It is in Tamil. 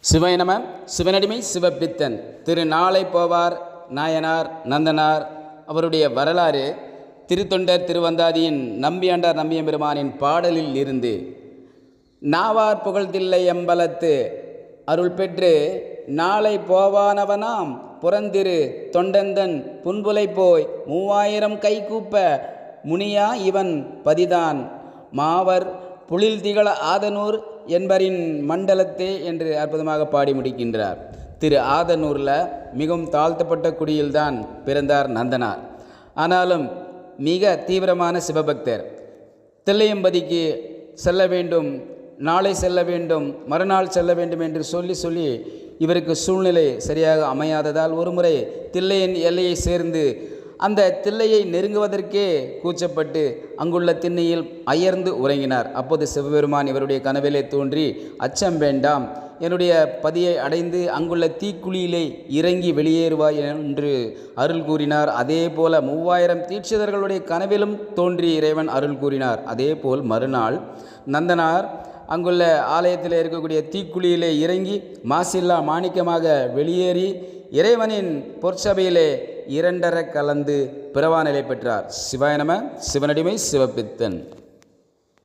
சிவாய நம. சிவனடிமை சிவபித்தன் திரு நாளை போவார் நாயனார் நந்தனார் அவருடைய வரலாறு திருத்தொண்டர் திருவந்தாதியின் நம்பியாண்டார் நம்பியம்பெருமானின் பாடலில் இருந்து நாவார் புகழ்தில்லை எம்பலத்து அருள் பெற்று நாளை போவானவனாம் புறந்திரு தொண்டந்தன் புன்புலை போய் 3000 கைகூப்ப முனியா இவன் பதிதான் மாவர் புலில் திகழ ஆதனூர் என்பரின் மண்டலத்தே என்று அற்புதமாக பாடி முடிக்கின்றார். திரு ஆதனூரில் மிகவும் தாழ்த்தப்பட்ட குடியில்தான் பிறந்தார் நந்தனார். ஆனாலும் மிக தீவிரமான சிவபக்தர். தில்லையம்பதிக்கு செல்ல வேண்டும், நாளை செல்ல வேண்டும், மறுநாள் செல்ல வேண்டும் என்று சொல்லி இவருக்கு சூழ்நிலை சரியாக அமையாததால் ஒருமுறை தில்லையின் எல்லையை சேர்ந்து அந்த தில்லையை நெருங்குவதற்கே கூச்சப்பட்டு அங்குள்ள திண்ணையில் அயர்ந்து உறங்கினார். அப்போது சிவபெருமான் இவருடைய கனவிலே தோன்றி, அச்சம் வேண்டாம், என்னுடைய பதியை அடைந்து அங்குள்ள தீக்குழியிலே இறங்கி வெளியேறுவாய் என்று அருள் கூறினார். அதே போல 3000 தீட்சிதர்களுடைய கனவிலும் தோன்றி இறைவன் அருள் கூறினார். அதே போல் மறுநாள் நந்தனார் அங்குள்ள ஆலயத்தில் இருக்கக்கூடிய தீக்குழியிலே இறங்கி மாசில்லா மாணிக்கமாக வெளியேறி இறைவனின் பொற்சபையிலே 2 கலந்து பிறவா நிலை பெற்றார். சிவாய நம. சிவனடிமை சிவபித்தன்.